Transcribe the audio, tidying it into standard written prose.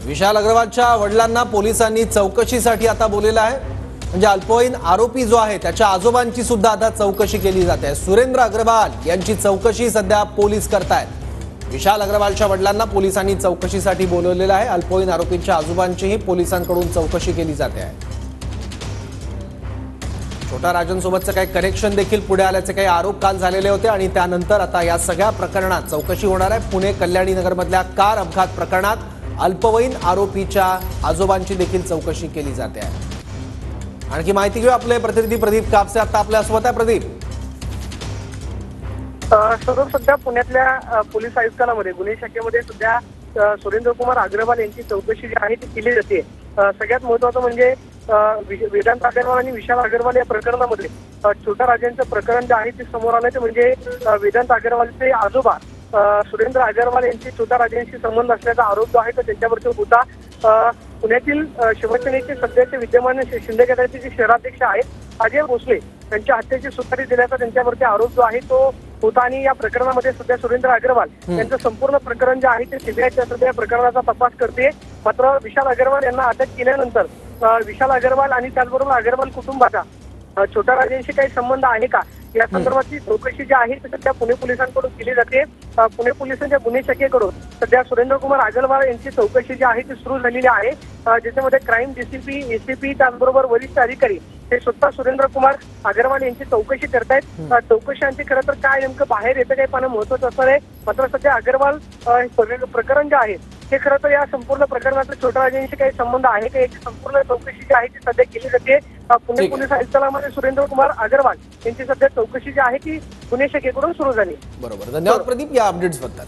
विशाल अग्रवालच्या वडिलांना पोलिसांनी चौकशीसाठी आता बोललेलं आहे। म्हणजे अल्पवयीन आरोपी जो आहे त्याच्या आजोबांची सुद्धा आता चौकशी केली जाते आहे। सुरेंद्र अग्रवाल यांची चौकशी सध्या पोलीस करतायत। विशाल अग्रवालच्या वडिलांना पोलिसांनी चौकशीसाठी बोलवलेलं आहे। अल्पवयीन आरोपींच्या आजोबांचीही पोलिसांकडून चौकशी केली जाते आहे। छोटा राजनसोबतचं काही कनेक्शन देखील पुढे आल्याचे काही आरोप काल झालेले होते आणि त्यानंतर आता या सगळ्या प्रकरणात चौकशी होणार आहे। पुणे कल्याणी नगरमधल्या कार अपघात प्रकरणात अल्पवयीन आरोपीच्या आजोबांची देखील चौकशी केली जाते आहे। आणखी माहिती घेऊ आपले प्रतिनिधी प्रदीप कापसे आता आपल्यासोबत आहे। प्रदीप, सध्या पुण्यातल्या पोलीस आयुक्तालयामध्ये गुन्हे शाखेमध्ये सध्या सुरेंद्र कुमार अग्रवाल यांची चौकशी जी आहे ती केली जाते। सगळ्यात महत्त्वाचं म्हणजे वेदांत अग्रवाल आणि विशाल अग्रवाल या प्रकरणामध्ये छोटा राजांचं प्रकरण जे आहे ते समोर आलं ते म्हणजे वेदांत अग्रवालचे आजोबा सुरेंद्र अग्रवाल यांची छोटा राजांशी संबंध असल्याचा आरोप जो आहे तो त्यांच्यावरती होता। पुण्यातील शिवसेनेचे सध्याचे विद्यमान शिंदे गटाचे जे शहराध्यक्ष आहेत अजय भोसले त्यांच्या हत्येची सुपारी दिल्याचा त्यांच्यावरती आरोप जो आहे तो होता आणि या प्रकरणामध्ये सध्या सुरेंद्र अग्रवाल यांचं संपूर्ण प्रकरण जे आहे ते सीबीआयच्या सध्या प्रकरणाचा तपास करते। मात्र विशाल अग्रवाल यांना अटक केल्यानंतर विशाल अग्रवाल आणि त्याचबरोबर अग्रवाल कुटुंबाचा छोटा राजांशी काही संबंध आहे का या संदर्भातली चौकशी जी आहे ती सध्या पुणे पोलिसांकडून केली जाते। पुणे पोलिसांच्या गुन्हे शाखेकडून सध्या सुरेंद्र कुमार अग्रवाल यांची चौकशी जी आहे ती सुरू झालेली आहे, ज्याच्यामध्ये क्राईम डीसीपी, एसीपी त्याचबरोबर वरिष्ठ अधिकारी हे स्वतः सुरेंद्र कुमार अग्रवाल यांची चौकशी करतायत। चौकशांची खरं तर काय नेमकं बाहेर येतं काही पाहणं महत्वाचं असणार आहे। मात्र सध्या अग्रवाल प्रकरण जे आहे हे खरं तर या संपूर्ण प्रकरणाचा छोटा राजांशी काही संबंध आहे का एक संपूर्ण चौकशी जी आहे ती सध्या केली जाते। पुणे पोलीस आयुक्तालयामध्ये सुरेंद्र कुमार अग्रवाल यांची सध्या चौकशी जी आहे ती गुन्हे शाखेकडून सुरू झाली। बरोबर, धन्यवाद प्रदीप या अपडेट्स बद्दल।